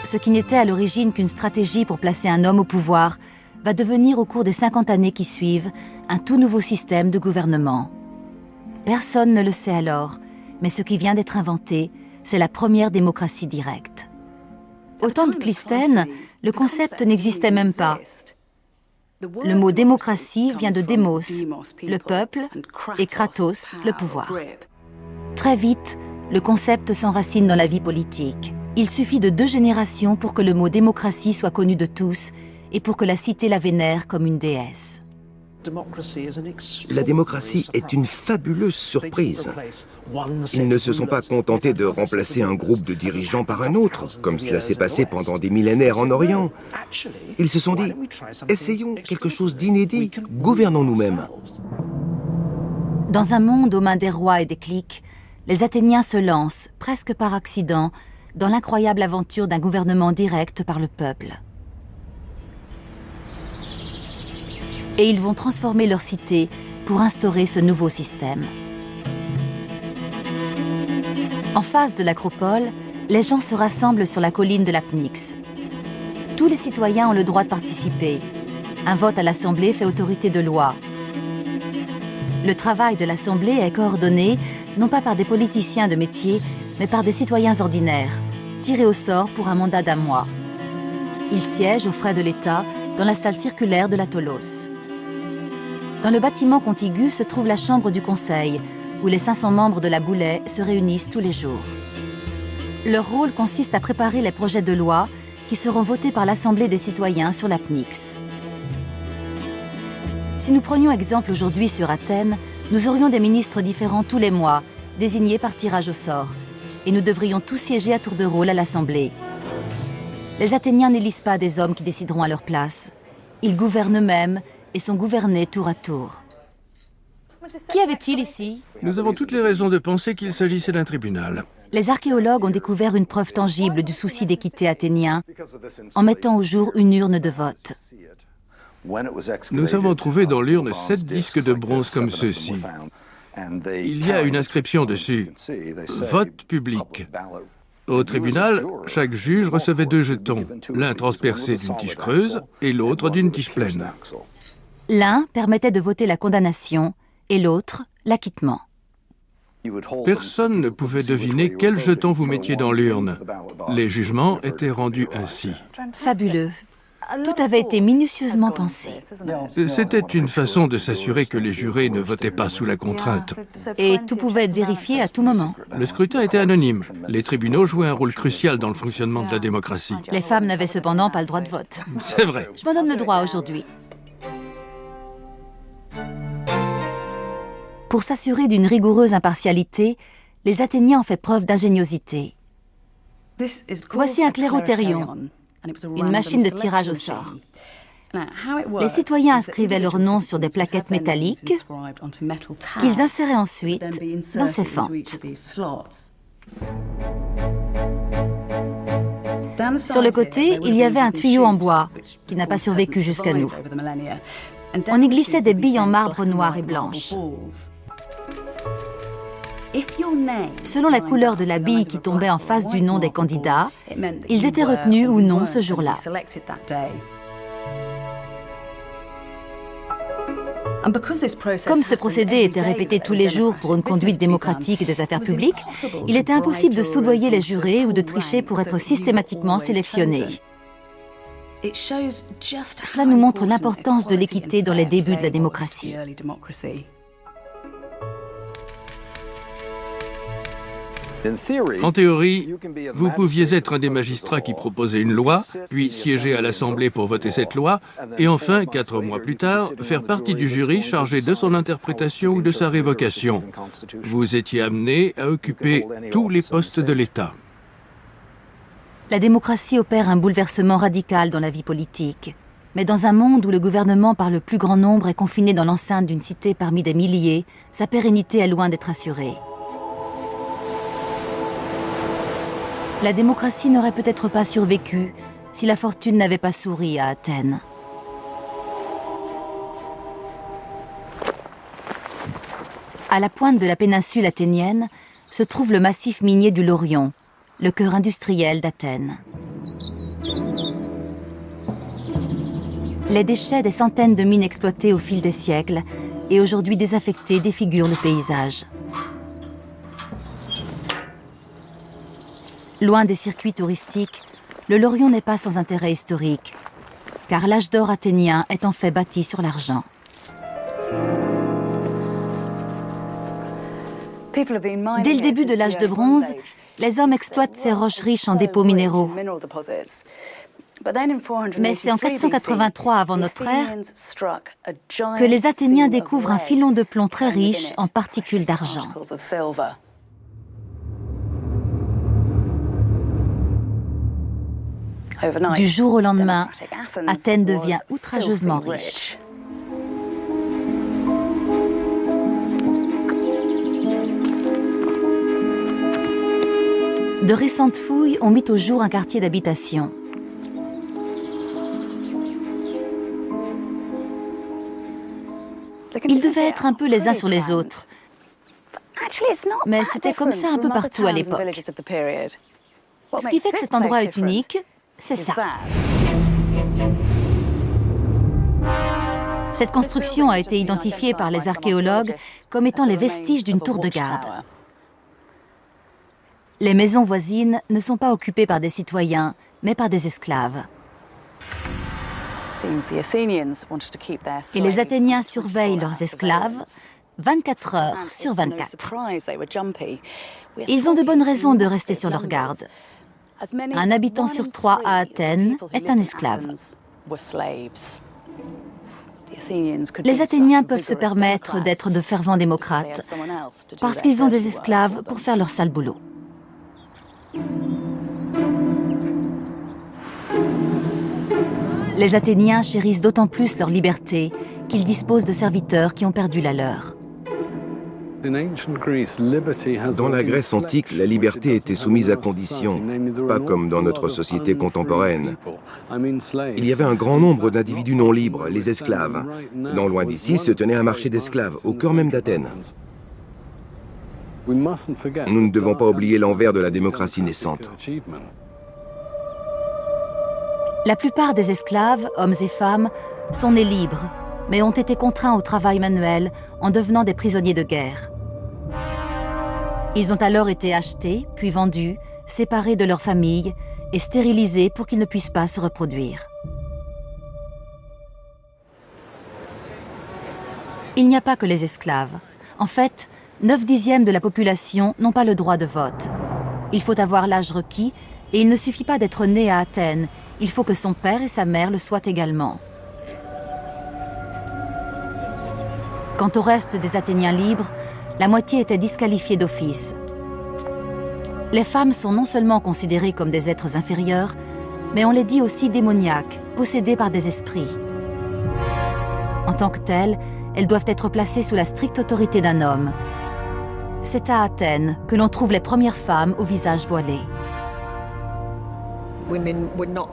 Ce qui n'était à l'origine qu'une stratégie pour placer un homme au pouvoir va devenir au cours des 50 années qui suivent un tout nouveau système de gouvernement. Personne ne le sait alors, mais ce qui vient d'être inventé, c'est la première démocratie directe. Au temps de Clisthène, le concept n'existait même pas. Le mot démocratie vient de démos, le peuple, et kratos, le pouvoir. Très vite, le concept s'enracine dans la vie politique. Il suffit de 2 générations pour que le mot démocratie soit connu de tous et pour que la cité la vénère comme une déesse. La démocratie est une fabuleuse surprise. Ils ne se sont pas contentés de remplacer un groupe de dirigeants par un autre, comme cela s'est passé pendant des millénaires en Orient. Ils se sont dit, essayons quelque chose d'inédit, gouvernons nous-mêmes. Dans un monde aux mains des rois et des cliques, les Athéniens se lancent, presque par accident, dans l'incroyable aventure d'un gouvernement direct par le peuple. Et ils vont transformer leur cité pour instaurer ce nouveau système. En face de l'acropole, les gens se rassemblent sur la colline de l'Apnyx. Tous les citoyens ont le droit de participer. Un vote à l'Assemblée fait autorité de loi. Le travail de l'Assemblée est coordonné, non pas par des politiciens de métier, mais par des citoyens ordinaires, tirés au sort pour un mandat d'1 mois. Ils siègent aux frais de l'État dans la salle circulaire de la Tolos. Dans le bâtiment contigu se trouve la chambre du conseil, où les 500 membres de la Boulée se réunissent tous les jours. Leur rôle consiste à préparer les projets de loi qui seront votés par l'Assemblée des citoyens sur l'Apnyx. Si nous prenions exemple aujourd'hui sur Athènes, nous aurions des ministres différents tous les mois, désignés par tirage au sort, et nous devrions tous siéger à tour de rôle à l'Assemblée. Les Athéniens n'élisent pas des hommes qui décideront à leur place. Ils gouvernent eux-mêmes et sont gouvernés tour à tour. Qu'y avait-il ici? Nous avons toutes les raisons de penser qu'il s'agissait d'un tribunal. Les archéologues ont découvert une preuve tangible du souci d'équité athénien en mettant au jour une urne de vote. Nous avons trouvé dans l'urne 7 disques de bronze comme ceux-ci. Il y a une inscription dessus. Vote public. Au tribunal, chaque juge recevait 2 jetons, l'un transpercé d'une tige creuse et l'autre d'une tige pleine. L'un permettait de voter la condamnation et l'autre, l'acquittement. Personne ne pouvait deviner quel jeton vous mettiez dans l'urne. Les jugements étaient rendus ainsi. Fabuleux. Tout avait été minutieusement pensé. C'était une façon de s'assurer que les jurés ne votaient pas sous la contrainte. Et tout pouvait être vérifié à tout moment. Le scrutin était anonyme. Les tribunaux jouaient un rôle crucial dans le fonctionnement de la démocratie. Les femmes n'avaient cependant pas le droit de vote. C'est vrai. Je m'en donne le droit aujourd'hui. Pour s'assurer d'une rigoureuse impartialité, les Athéniens ont fait preuve d'ingéniosité. Voici un clérothérion, une machine de tirage au sort. Les citoyens inscrivaient leur nom sur des plaquettes métalliques qu'ils inséraient ensuite dans ces fentes. Sur le côté, il y avait un tuyau en bois qui n'a pas survécu jusqu'à nous. On y glissait des billes en marbre noir et blanche. Selon la couleur de la bille qui tombait en face du nom des candidats, ils étaient retenus ou non ce jour-là. Comme ce procédé était répété tous les jours pour une conduite démocratique des affaires publiques, il était impossible de soudoyer les jurés ou de tricher pour être systématiquement sélectionnés. Cela nous montre l'importance de l'équité dans les débuts de la démocratie. En théorie, vous pouviez être un des magistrats qui proposait une loi, puis siéger à l'Assemblée pour voter cette loi, et enfin, 4 mois plus tard, faire partie du jury chargé de son interprétation ou de sa révocation. Vous étiez amené à occuper tous les postes de l'État. La démocratie opère un bouleversement radical dans la vie politique. Mais dans un monde où le gouvernement par le plus grand nombre est confiné dans l'enceinte d'une cité parmi des milliers, sa pérennité est loin d'être assurée. La démocratie n'aurait peut-être pas survécu si la fortune n'avait pas souri à Athènes. À la pointe de la péninsule athénienne se trouve le massif minier du Laurion, le cœur industriel d'Athènes. Les déchets des centaines de mines exploitées au fil des siècles et aujourd'hui désaffectées défigurent le paysage. Loin des circuits touristiques, le Laurion n'est pas sans intérêt historique, car l'âge d'or athénien est en fait bâti sur l'argent. Dès le début de l'âge de bronze, les hommes exploitent ces roches riches en dépôts minéraux. Mais c'est en 483 avant notre ère que les Athéniens découvrent un filon de plomb très riche en particules d'argent. Du jour au lendemain, Athènes devient outrageusement riche. De récentes fouilles ont mis au jour un quartier d'habitation. Ils devaient être un peu les uns sur les autres. Mais c'était comme ça un peu partout à l'époque. Ce qui fait que cet endroit est unique, c'est ça. Cette construction a été identifiée par les archéologues comme étant les vestiges d'une tour de garde. Les maisons voisines ne sont pas occupées par des citoyens, mais par des esclaves. Et les Athéniens surveillent leurs esclaves 24 heures sur 24. Ils ont de bonnes raisons de rester sur leur garde. Un habitant sur 3 à Athènes est un esclave. Les Athéniens peuvent se permettre d'être de fervents démocrates parce qu'ils ont des esclaves pour faire leur sale boulot. Les Athéniens chérissent d'autant plus leur liberté qu'ils disposent de serviteurs qui ont perdu la leur. Dans la Grèce antique, la liberté était soumise à conditions, pas comme dans notre société contemporaine. Il y avait un grand nombre d'individus non libres, les esclaves. Non loin d'ici se tenait un marché d'esclaves, au cœur même d'Athènes. Nous ne devons pas oublier l'envers de la démocratie naissante. La plupart des esclaves, hommes et femmes, sont nés libres, mais ont été contraints au travail manuel en devenant des prisonniers de guerre. Ils ont alors été achetés, puis vendus, séparés de leur famille et stérilisés pour qu'ils ne puissent pas se reproduire. Il n'y a pas que les esclaves. En fait, 9/10 de la population n'ont pas le droit de vote. Il faut avoir l'âge requis et il ne suffit pas d'être né à Athènes. Il faut que son père et sa mère le soient également. Quant au reste des Athéniens libres, la moitié était disqualifiée d'office. Les femmes sont non seulement considérées comme des êtres inférieurs, mais on les dit aussi démoniaques, possédées par des esprits. En tant que telles, elles doivent être placées sous la stricte autorité d'un homme. C'est à Athènes que l'on trouve les premières femmes au visage voilé.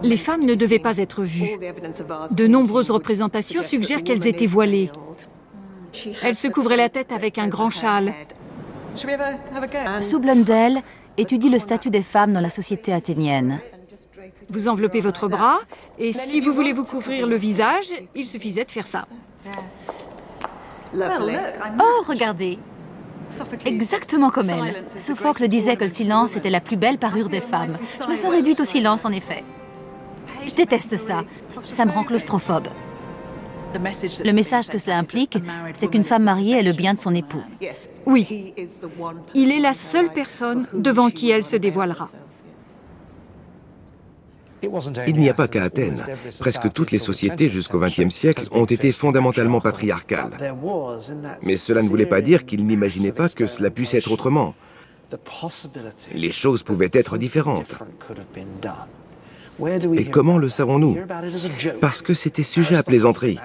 Les femmes ne devaient pas être vues. De nombreuses représentations suggèrent qu'elles étaient voilées. Elles se couvraient la tête avec un grand châle. Sue Blundell étudie le statut des femmes dans la société athénienne. Vous enveloppez votre bras, et si vous voulez vous couvrir le visage, il suffisait de faire ça. Oh, regardez! Exactement comme elle. Sophocle disait que le silence était la plus belle parure des femmes. Je me sens réduite au silence, en effet. Je déteste ça. Ça me rend claustrophobe. Le message que cela implique, c'est qu'une femme mariée est le bien de son époux. Oui. Il est la seule personne devant qui elle se dévoilera. Il n'y a pas qu'à Athènes. Presque toutes les sociétés jusqu'au XXe siècle ont été fondamentalement patriarcales. Mais cela ne voulait pas dire qu'ils n'imaginaient pas que cela puisse être autrement. Les choses pouvaient être différentes. Et comment le savons-nous? Parce que c'était sujet à plaisanterie.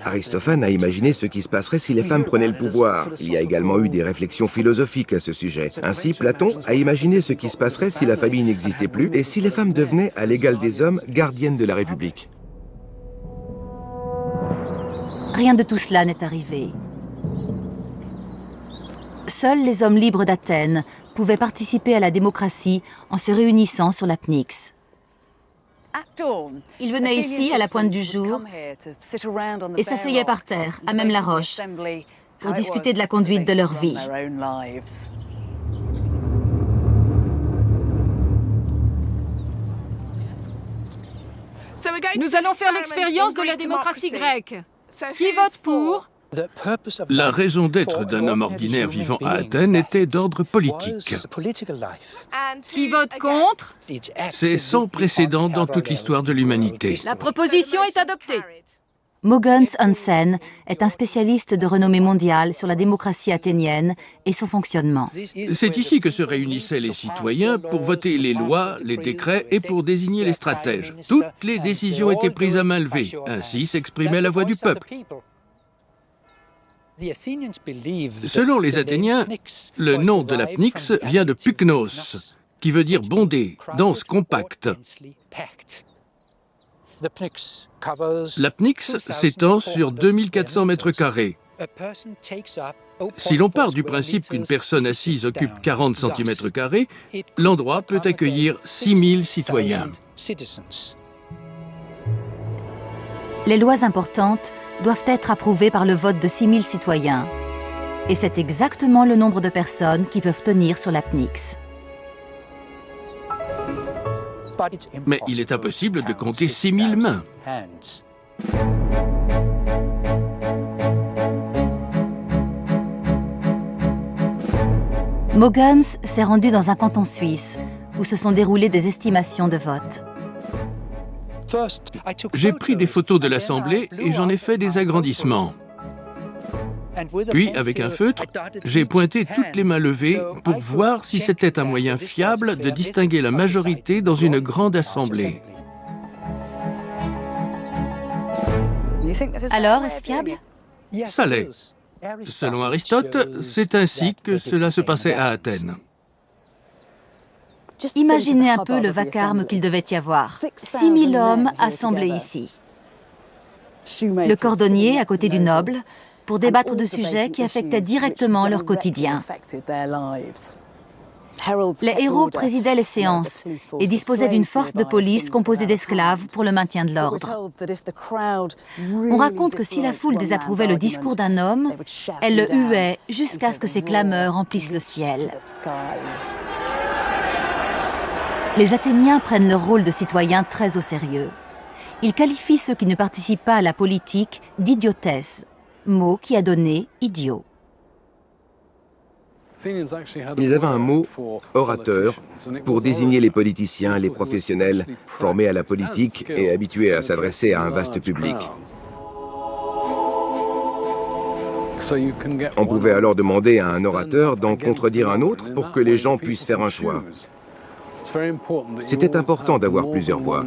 Aristophane a imaginé ce qui se passerait si les femmes prenaient le pouvoir. Il y a également eu des réflexions philosophiques à ce sujet. Ainsi, Platon a imaginé ce qui se passerait si la famille n'existait plus et si les femmes devenaient, à l'égal des hommes, gardiennes de la République. Rien de tout cela n'est arrivé. Seuls les hommes libres d'Athènes pouvaient participer à la démocratie en se réunissant sur la Pnyx. Ils venaient ici, à la pointe du jour, et s'asseyaient par terre, à même la roche, pour discuter de la conduite de leur vie. Nous allons faire l'expérience de la démocratie grecque. Qui vote pour? La raison d'être d'un homme ordinaire vivant à Athènes était d'ordre politique. Qui vote contre? C'est sans précédent dans toute l'histoire de l'humanité. La proposition est adoptée. Mogens Hansen est un spécialiste de renommée mondiale sur la démocratie athénienne et son fonctionnement. C'est ici que se réunissaient les citoyens pour voter les lois, les décrets et pour désigner les stratèges. Toutes les décisions étaient prises à main levée. Ainsi s'exprimait la voix du peuple. Selon les Athéniens, le nom de la Pnyx vient de pyknos, qui veut dire bondé, dense, compacte. La Pnyx s'étend sur 2400 mètres carrés. Si l'on part du principe qu'une personne assise occupe 40 cm², l'endroit peut accueillir 6000 citoyens. Les lois importantes doivent être approuvées par le vote de 6000 citoyens. Et c'est exactement le nombre de personnes qui peuvent tenir sur la Pnyx. Mais il est impossible de compter 6000 mains. Mogens s'est rendu dans un canton suisse où se sont déroulées des estimations de vote. J'ai pris des photos de l'Assemblée et j'en ai fait des agrandissements. Puis, avec un feutre, j'ai pointé toutes les mains levées pour voir si c'était un moyen fiable de distinguer la majorité dans une grande assemblée. Alors, est-ce fiable? Ça l'est. Selon Aristote, c'est ainsi que cela se passait à Athènes. Imaginez un peu le vacarme qu'il devait y avoir. 6000 hommes assemblés ici. Le cordonnier à côté du noble, pour débattre de sujets qui affectaient directement leur quotidien. Les héros présidaient les séances et disposaient d'une force de police composée d'esclaves pour le maintien de l'ordre. On raconte que si la foule désapprouvait le discours d'un homme, elle le huait jusqu'à ce que ses clameurs remplissent le ciel. Les Athéniens prennent leur rôle de citoyens très au sérieux. Ils qualifient ceux qui ne participent pas à la politique d'idiotesse, mot qui a donné idiot. Ils avaient un mot, orateur, pour désigner les politiciens, les professionnels formés à la politique et habitués à s'adresser à un vaste public. On pouvait alors demander à un orateur d'en contredire un autre pour que les gens puissent faire un choix. C'était important d'avoir plusieurs voix.